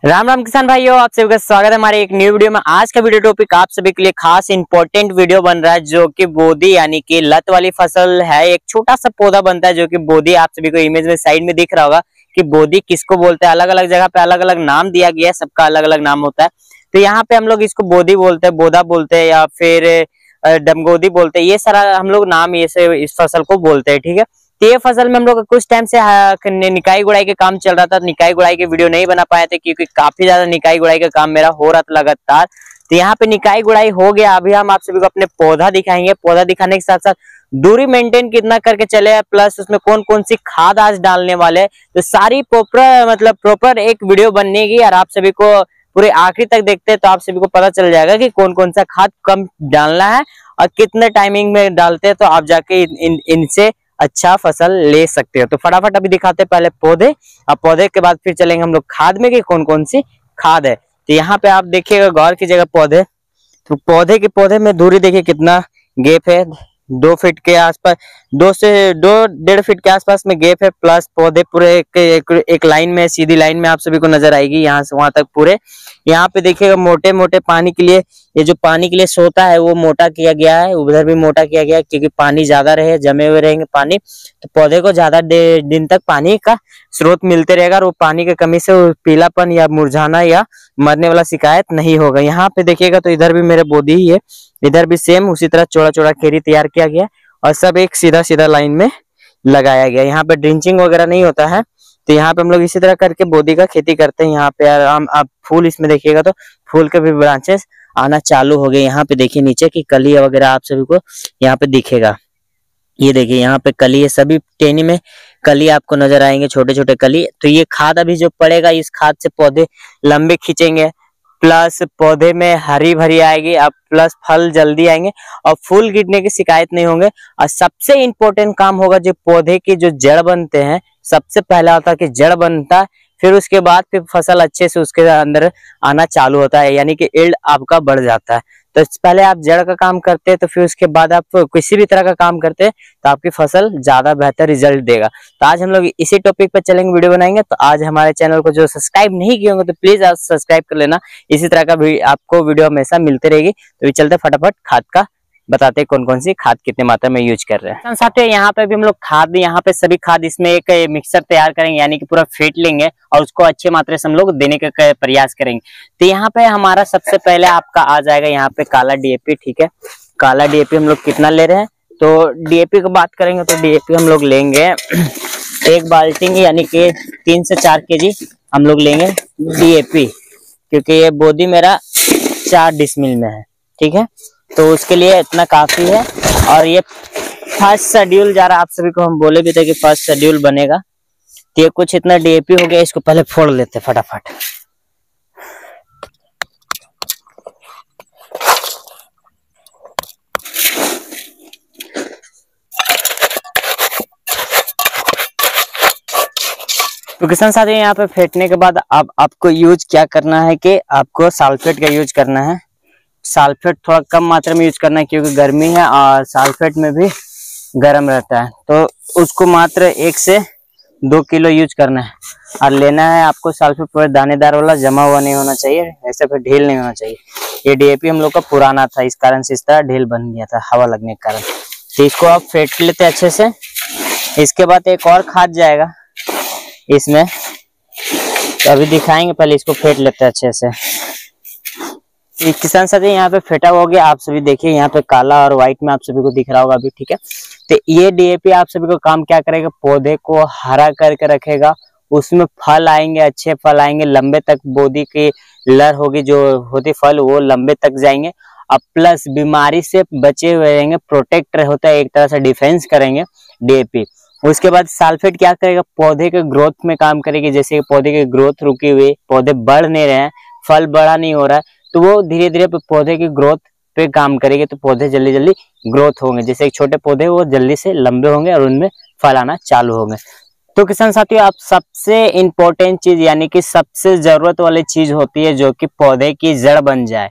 राम राम किसान भाइयों, आप सभी का स्वागत है हमारे एक न्यू वीडियो में। आज का वीडियो टॉपिक आप सभी के लिए खास इंपॉर्टेंट वीडियो बन रहा है, जो कि बोदी यानी कि लत वाली फसल है। एक छोटा सा पौधा बनता है जो कि बोदी, आप सभी को इमेज में साइड में दिख रहा होगा कि बोदी किसको बोलते हैं। अलग अलग जगह पे अलग अलग नाम दिया गया है, सबका अलग अलग नाम होता है। तो यहाँ पे हम लोग इसको बोदी बोलते हैं, बोदा बोलते हैं या फिर डमगोदी बोलते हैं। ये सारा हम लोग नाम ये से इस फसल को बोलते हैं, ठीक है। तो ये फसल में हम लोग कुछ टाइम से निकाई गुड़ाई के काम चल रहा था। निकाई गुड़ाई के वीडियो नहीं बना पाए थे क्योंकि काफी ज्यादा निकाई गुड़ाई का काम मेरा हो रहा था लगातार। तो यहाँ पे निकाई गुड़ाई हो गया। अभी हम आप सभी को अपने पौधा दिखाएंगे। पौधा दिखाने के साथ साथ दूरी मेंटेन कितना करके चले, प्लस उसमें कौन कौन सी खाद आज डालने वाले, तो सारी प्रॉपर एक वीडियो बनने और आप सभी को पूरे आखिरी तक देखते हैं तो आप सभी को पता चल जाएगा कि कौन कौन सा खाद कम डालना है और कितने टाइमिंग में डालते हैं, तो आप जाके इनसे अच्छा फसल ले सकते हो। तो फटाफट अभी दिखाते हैं पहले पौधे, और पौधे के बाद फिर चलेंगे हम लोग खाद में कि कौन कौन सी खाद है। तो यहाँ पे आप देखिएगा, गौर कीजिएगा पौधे, तो पौधे में दूरी देखिए कितना गैप है। 2 फीट के आसपास, 2 से 2.5 फीट के आसपास में गैप है। प्लस पौधे पूरे एक लाइन में, सीधी लाइन में आप सभी को नजर आएगी, यहाँ से वहां तक पूरे। यहाँ पे देखिएगा मोटे मोटे पानी के लिए, ये जो पानी के लिए सोता है वो मोटा किया गया है, उधर भी मोटा किया गया है क्योंकि पानी ज्यादा रहे, जमे हुए रहेंगे पानी तो पौधे को ज्यादा दिन तक पानी का स्रोत मिलते रहेगा और वो पानी की कमी से पीलापन या मुरझाना या मरने वाला शिकायत नहीं होगा। यहाँ पे देखिएगा तो इधर भी मेरे बोदी ही है, इधर भी सेम उसी तरह चौड़ा चौड़ा खेरी तैयार किया गया और सब एक सीधा सीधा लाइन में लगाया गया। यहाँ पे ड्रिंचिंग वगैरह नहीं होता है। तो यहाँ पे हम लोग इसी तरह करके बोदी का खेती करते हैं। यहाँ पे आप फूल इसमें देखिएगा तो फूल के भी ब्रांचेस आना चालू हो गए। यहाँ पे देखिए नीचे की कली वगैरह आप सभी को यहाँ पे दिखेगा। ये देखिए यहाँ पे कली है, सभी टेनी में कली आपको नजर आएंगे, छोटे छोटे कली। तो ये खाद अभी जो पड़ेगा, इस खाद से पौधे लंबे खींचेंगे, प्लस पौधे में हरी भरी आएगी, अब प्लस फल जल्दी आएंगे और फूल गिरने की शिकायत नहीं होंगे। और सबसे इम्पोर्टेंट काम होगा, जो पौधे की जो जड़ बनते हैं, सबसे पहला होता है कि जड़ बनता है, फिर उसके बाद फिर फसल अच्छे से उसके अंदर आना चालू होता है, यानी कि यील्ड आपका बढ़ जाता है। तो पहले आप जड़ का काम करते हैं, तो फिर उसके बाद आप किसी भी तरह का काम करते हैं तो आपकी फसल ज्यादा बेहतर रिजल्ट देगा। तो आज हम लोग इसी टॉपिक पर चलेंगे, वीडियो बनाएंगे। तो आज हमारे चैनल को जो सब्सक्राइब नहीं किए होंगे तो प्लीज आप सब्सक्राइब कर लेना, इसी तरह का भी आपको वीडियो हमेशा मिलती रहेगी। तो चलते फटाफट खाद का बताते हैं कौन कौन सी खाद कितने मात्रा में यूज कर रहे हैं। साथियों यहाँ पे भी हम लोग खाद, यहाँ पे सभी खाद इसमें एक मिक्सर तैयार करेंगे, यानी कि पूरा फेंट लेंगे और उसको अच्छे मात्रा से हम लोग देने का प्रयास करेंगे। तो यहाँ पे हमारा सबसे पहले आपका आ जाएगा यहाँ पे काला डीएपी, ठीक है। काला डीएपी हम लोग कितना ले रहे हैं, तो डीएपी की बात करेंगे तो डीएपी हम लोग लेंगे 1 बाल्टी, यानी कि 3 से 4 केजी हम लोग लेंगे डीएपी, क्योंकि ये बोदी मेरा 4 डिसमिल में है, ठीक है। तो उसके लिए इतना काफी है। और ये फर्स्ट शेड्यूल जा रहा है, आप सभी को हम बोले भी थे कि फर्स्ट शेड्यूल बनेगा। तो ये कुछ इतना डीएपी हो गया, इसको पहले फोड़ लेते फटाफट। तो किसान साथी यहाँ पे फेंटने के बाद अब आपको यूज क्या करना है कि आपको सल्फेट का यूज करना है। सल्फेट थोड़ा कम मात्रा में यूज करना है क्योंकि गर्मी है और सल्फेट में भी गर्म रहता है। तो उसको मात्र 1 से 2 किलो यूज करना है और लेना है आपको। सल्फेट पूरा दानेदार वाला, जमा हुआ नहीं होना चाहिए, ऐसे फिर ढील नहीं होना चाहिए। ये डीएपी हम लोग का पुराना था, इस कारण से इस तरह ढील बन गया था हवा लगने के कारण। तो इसको आप फेंट लेते अच्छे से। इसके बाद एक और खाद जाएगा इसमें, तो अभी दिखाएंगे, पहले इसको फेंट लेते हैं अच्छे से। किसान साथी यहाँ पे फेटा हो गया, आप सभी देखिए यहाँ पे काला और व्हाइट में आप सभी को दिख रहा होगा अभी, ठीक है। तो ये डीएपी आप सभी को काम क्या करेगा, पौधे को हरा करके रखेगा, उसमें फल आएंगे, अच्छे फल आएंगे, लंबे तक बोदी की लर होगी, जो होती फल वो लंबे तक जाएंगे। अब प्लस बीमारी से बचे हुए रहेंगे, प्रोटेक्ट होता है, एक तरह से डिफेंस करेंगे डीएपी। उसके बाद सल्फेट क्या करेगा, पौधे के ग्रोथ में काम करेगी। जैसे पौधे की ग्रोथ रुकी हुई, पौधे बढ़ नहीं रहे हैं, फल बड़ा नहीं हो रहा है, तो वो धीरे धीरे पौधे की ग्रोथ पे काम करेगी, तो पौधे जल्दी जल्दी ग्रोथ होंगे। जैसे एक छोटे पौधे वो जल्दी से लंबे होंगे और उनमें फल आना चालू होंगे। तो किसान साथियों, आप सबसे इम्पोर्टेंट चीज, यानी कि सबसे जरूरत वाली चीज होती है जो कि पौधे की जड़ बन जाए।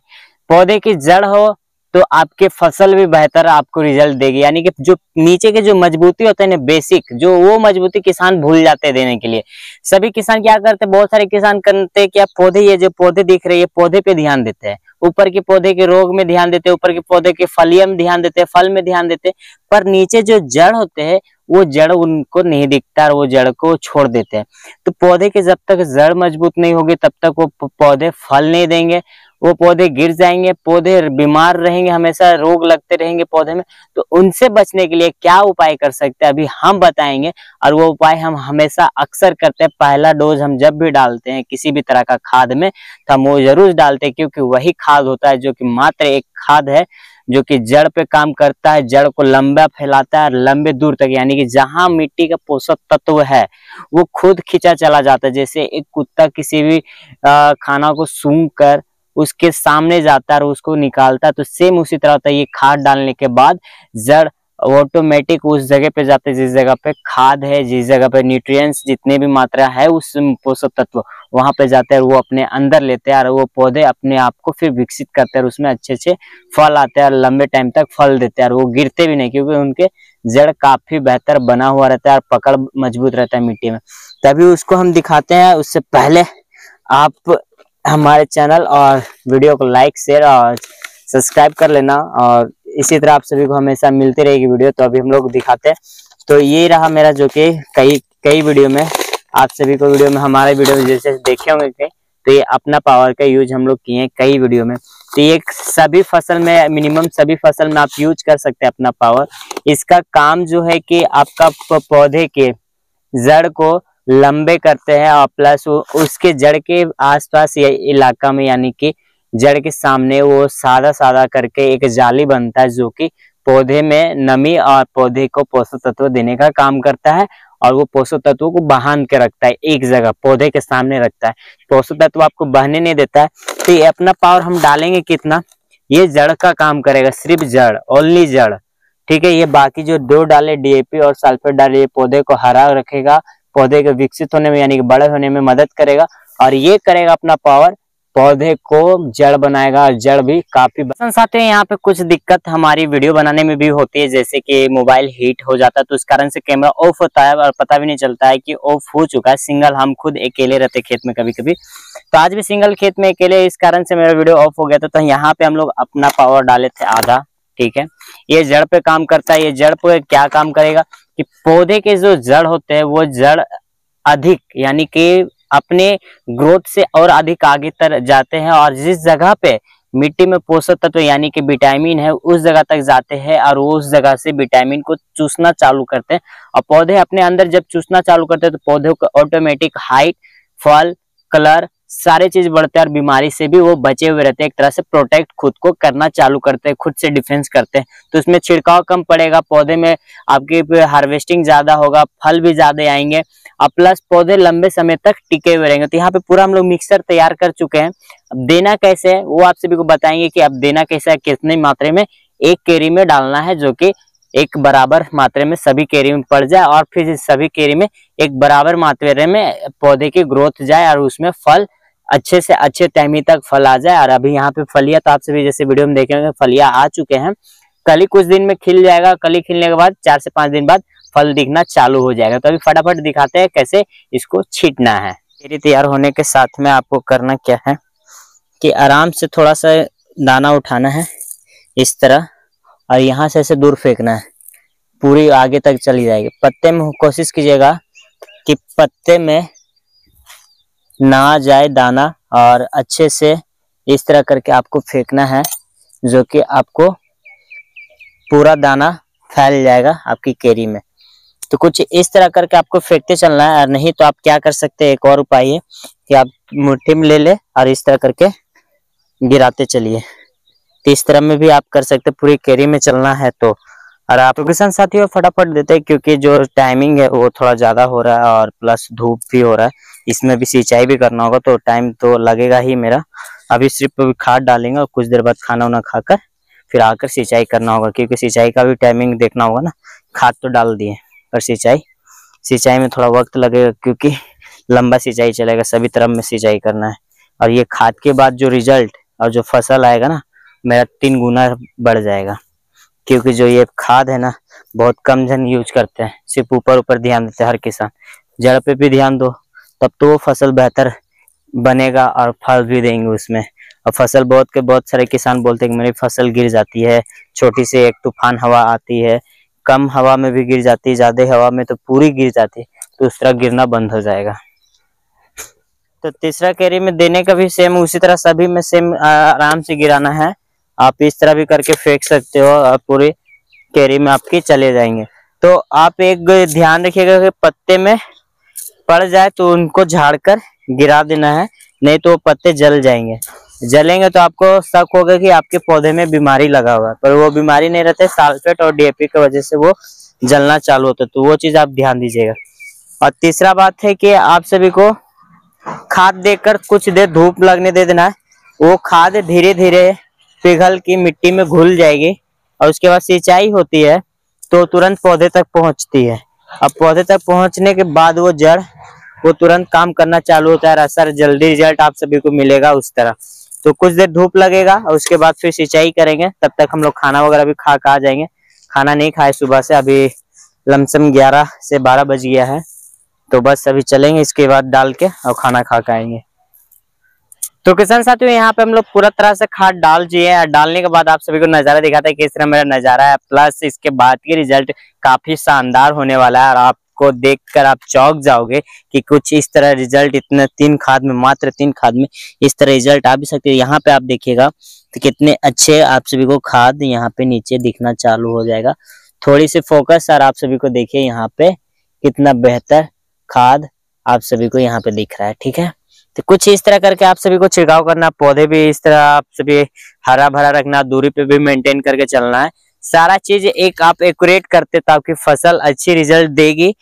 पौधे की जड़ हो तो आपके फसल भी बेहतर आपको रिजल्ट देगी। यानी कि जो नीचे के जो मजबूती होते हैं ना, बेसिक, जो वो मजबूती किसान भूल जाते हैं देने के लिए। सभी किसान क्या करते हैं, बहुत सारे किसान करते हैं क्या, पौधे, ये जो पौधे दिख रहे हैं, पौधे पे ध्यान देते हैं, ऊपर के पौधे के रोग में ध्यान देते हैं, ऊपर के पौधे के फलिया में ध्यान देते हैं, फल में ध्यान देते हैं, पर नीचे जो जड़ होते हैं वो जड़ उनको नहीं दिखता और वो जड़ को छोड़ देते हैं। तो पौधे के जब तक जड़ मजबूत नहीं होगी तब तक वो पौधे फल नहीं देंगे, वो पौधे गिर जाएंगे, पौधे बीमार रहेंगे, हमेशा रोग लगते रहेंगे पौधे में। तो उनसे बचने के लिए क्या उपाय कर सकते हैं अभी हम बताएंगे, और वो उपाय हम हमेशा अक्सर करते हैं। पहला डोज हम जब भी डालते हैं किसी भी तरह का खाद में तो हम वो जरूर डालते हैं, क्योंकि वही खाद होता है जो कि मात्र एक खाद है जो कि जड़ पे काम करता है, जड़ को लंबा फैलाता है लंबे दूर तक। यानी कि जहां मिट्टी का पोषक तत्व है वो खुद खींचा चला जाता है। जैसे एक कुत्ता किसी भी खाना को सूंघ कर उसके सामने जाता है और उसको निकालता है, तो सेम उसी तरह होता है। ये खाद डालने के बाद जड़ ऑटोमेटिक उस जगह पे जाते हैं जिस जगह पे खाद है, जिस जगह पे न्यूट्रिएंट्स जितने भी मात्रा है उस पोषक तत्व वहां पे जाते हैं और वो अपने अंदर लेते हैं और वो पौधे अपने आप को फिर विकसित करते हैं और उसमें अच्छे अच्छे फल आते हैं और लंबे टाइम तक फल देते हैं और वो गिरते भी नहीं, क्योंकि उनके जड़ काफी बेहतर बना हुआ रहता है और पकड़ मजबूत रहता है मिट्टी में। तभी उसको हम दिखाते हैं। उससे पहले आप हमारे चैनल और वीडियो को लाइक, शेयर और सब्सक्राइब कर लेना, और इसी तरह आप सभी को हमेशा मिलती रहेगी वीडियो। तो अभी हम लोग दिखाते हैं। तो ये रहा मेरा, जो कि कई वीडियो में आप सभी को वीडियो में हमारे वीडियो में जैसे देखे होंगे, तो ये अपना पावर का यूज हम लोग किए हैं कई वीडियो में। तो ये सभी फसल में, मिनिमम सभी फसल में आप यूज कर सकते हैं अपना पावर। इसका काम जो है कि आपका पौधे के जड़ को लंबे करते हैं और प्लस उसके जड़ के आसपास या इलाका में, यानी कि जड़ के सामने वो सादा सादा करके एक जाली बनता है जो कि पौधे में नमी और पौधे को पोषक तत्व देने का काम करता है और वो पोषक तत्वों को बांध के रखता है, एक जगह पौधे के सामने रखता है। पोषक तत्व आपको बहने नहीं देता है। तो ये अपना पावर हम डालेंगे कितना, ये जड़ का काम करेगा, सिर्फ जड़, ओनली जड़, ठीक है। ये बाकी जो दो डाले डीएपी और सल्फेट डाले, ये पौधे को हरा रखेगा, पौधे के विकसित होने में यानी कि बड़े होने में मदद करेगा, और ये करेगा अपना पावर, पौधे को जड़ बनाएगा और जड़ भी काफी। साथियों, यहाँ पे कुछ दिक्कत हमारी वीडियो बनाने में भी होती है, जैसे कि मोबाइल हीट हो जाता है तो उस कारण से कैमरा ऑफ होता है और पता भी नहीं चलता है कि ऑफ हो चुका है। सिंगल हम खुद अकेले रहते खेत में कभी कभी, तो आज भी सिंगल खेत में अकेले, इस कारण से मेरा वीडियो ऑफ हो गया था। तो यहाँ पे हम लोग अपना पावर डाले थे आधा, ठीक है। ये जड़ पे काम करता है। ये जड़ पे क्या काम करेगा कि पौधे के जो जड़ होते हैं वो जड़ अधिक, यानी कि अपने ग्रोथ से और अधिक आगे तक जाते हैं और जिस जगह पे मिट्टी में पोषक तत्व यानी कि विटामिन है उस जगह तक जाते हैं और उस जगह से विटामिन को चूसना चालू करते हैं। और पौधे अपने अंदर जब चूसना चालू करते हैं तो पौधों को ऑटोमेटिक हाइट, फल, कलर सारे चीज बढ़ते हैं और बीमारी से भी वो बचे हुए रहते हैं। एक तरह से प्रोटेक्ट खुद को करना चालू करते हैं, खुद से डिफेंस करते हैं। तो इसमें छिड़काव कम पड़ेगा, पौधे में आपके हार्वेस्टिंग ज्यादा होगा, फल भी ज्यादा आएंगे और प्लस पौधे लंबे समय तक टिके हुए रहेंगे। तो यहाँ पे पूरा हम लोग मिक्सर तैयार कर चुके हैं। अब देना कैसे है वो आप सभी को बताएंगे कि अब देना कैसे है, कितनी मात्रा में एक केरी में डालना है, जो कि एक बराबर मात्रा में सभी केरी में पड़ जाए और फिर सभी केरी में एक बराबर मात्रा में पौधे की ग्रोथ जाए और उसमें फल अच्छे से अच्छे टाइम तक फल आ जाए। और अभी यहाँ पे फलिया तो आप सभी जैसे वीडियो में देखेंगे फलिया आ चुके हैं। कल ही कुछ दिन में खिल जाएगा, कल ही खिलने के बाद 4 से 5 दिन बाद फल दिखना चालू हो जाएगा। तो अभी फटाफट दिखाते हैं कैसे इसको छींटना है। केरी तैयार होने के साथ में आपको करना क्या है कि आराम से थोड़ा सा दाना उठाना है इस तरह और यहाँ से ऐसे दूर फेंकना है, पूरी आगे तक चली जाएगी। पत्ते में कोशिश कीजिएगा कि पत्ते में ना जाए दाना और अच्छे से इस तरह करके आपको फेंकना है, जो कि आपको पूरा दाना फैल जाएगा आपकी केरी में। तो कुछ इस तरह करके आपको फेंकते चलना है। और नहीं तो आप क्या कर सकते हैं, एक और उपाय है कि आप मुट्ठी में ले ले और इस तरह करके गिराते चलिए। तो इस तरह में भी आप कर सकते हैं, पूरी केरी में चलना है तो। और आप किसान साथियों फटाफट देते हैं क्योंकि जो टाइमिंग है वो थोड़ा ज्यादा हो रहा है और प्लस धूप भी हो रहा है, इसमें भी सिंचाई भी करना होगा तो टाइम तो लगेगा ही मेरा। अभी सिर्फ खाद डालेंगे और कुछ देर बाद खाना वाना खाकर फिर आकर सिंचाई करना होगा, क्योंकि सिंचाई का भी टाइमिंग देखना होगा ना। खाद तो डाल दिए पर सिंचाई में थोड़ा वक्त लगेगा, क्योंकि लंबा सिंचाई चलेगा, सभी तरफ में सिंचाई करना है। और ये खाद के बाद जो रिजल्ट और जो फसल आएगा ना मेरा 3 गुना बढ़ जाएगा। क्योंकि जो ये खाद है ना, बहुत कम जन यूज करते हैं, सिर्फ ऊपर ऊपर ध्यान देते हैं हर किसान। जड़ पे भी ध्यान दो, तब तो वो फसल बेहतर बनेगा और फल भी देंगे उसमें। और फसल बहुत सारे किसान बोलते हैं कि मेरी फसल गिर जाती है, छोटी सी एक तूफान हवा आती है, कम हवा में भी गिर जाती है, ज्यादा हवा में तो पूरी गिर जाती है, तो उस तरह गिरना बंद हो जाएगा। तो तीसरा कैरी में देने का भी सेम उसी तरह सभी में सेम आराम से गिराना है। आप इस तरह भी करके फेंक सकते हो और पूरी कैरी में आपकी चले जाएंगे। तो आप एक ध्यान रखिएगा कि पत्ते में पड़ जाए तो उनको झाड़ कर गिरा देना है, नहीं तो पत्ते जल जाएंगे। जलेंगे तो आपको शक होगा कि आपके पौधे में बीमारी लगा हुआ है, पर वो बीमारी नहीं रहते, सल्फेट और डीएपी की वजह से वो जलना चालू होता है। तो वो चीज आप ध्यान दीजिएगा। और तीसरा बात है कि आप सभी को खाद देकर कुछ देर धूप लगने दे देना है। वो खाद धीरे धीरे पिघल की मिट्टी में घुल जाएगी और उसके बाद सिंचाई होती है तो तुरंत पौधे तक पहुंचती है। अब पौधे तक पहुंचने के बाद वो जड़ वो तुरंत काम करना चालू होता है, असर जल्दी रिजल्ट आप सभी को मिलेगा उस तरह। तो कुछ देर धूप लगेगा और उसके बाद फिर सिंचाई करेंगे। तब तक हम लोग खाना वगैरह भी खा आ जाएंगे। खाना नहीं खाए सुबह से, अभी लमसम 11 से 12 बज गया है, तो बस अभी चलेंगे, इसके बाद डाल के और खाना खा के आएंगे। तो किसान साथियों, यहाँ पे हम लोग पूरा तरह से खाद डाल दिए। डालने के बाद आप सभी को नजारा दिखाता है कि इस तरह मेरा नजारा है, प्लस इसके बाद की रिजल्ट काफी शानदार होने वाला है और आपको देखकर आप चौंक जाओगे कि कुछ इस तरह रिजल्ट इतने 3 खाद में, मात्र 3 खाद में इस तरह रिजल्ट आ भी सकते हैं। यहाँ पे आप देखिएगा तो कितने अच्छे आप सभी को खाद यहाँ पे नीचे दिखना चालू हो जाएगा। थोड़ी सी फोकस और आप सभी को देखिए यहाँ पे कितना बेहतर खाद आप सभी को यहाँ पे दिख रहा है। ठीक है, तो कुछ इस तरह करके आप सभी को छिड़काव करना, पौधे भी इस तरह आप सभी हरा भरा रखना, दूरी पे भी मेंटेन करके चलना है। सारा चीज एक आप एक्यूरेट करते ताकि फसल अच्छी रिजल्ट देगी,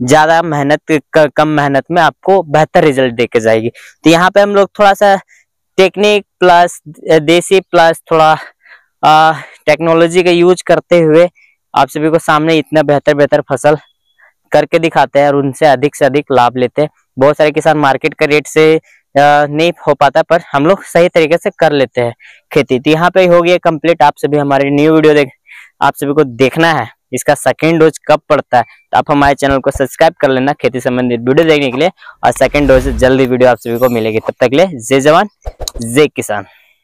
ज्यादा मेहनत कम मेहनत में आपको बेहतर रिजल्ट देके जाएगी। तो यहाँ पे हम लोग थोड़ा सा टेक्निक प्लस देसी प्लस थोड़ा टेक्नोलॉजी का यूज करते हुए आप सभी को सामने इतना बेहतर फसल करके दिखाते हैं और उनसे अधिक से अधिक लाभ लेते हैं। बहुत सारे किसान मार्केट के रेट से नहीं हो पाता, पर हम लोग सही तरीके से कर लेते हैं खेती। तो यहाँ पे हो गया कंप्लीट। आप सभी हमारी न्यू वीडियो आप सभी को देखना है इसका सेकंड डोज कब पड़ता है, तो आप हमारे चैनल को सब्सक्राइब कर लेना खेती संबंधित वीडियो देखने के लिए। और सेकंड डोज जल्दी वीडियो आप सभी को मिलेगी। तब तक के लिए जय जवान जय किसान।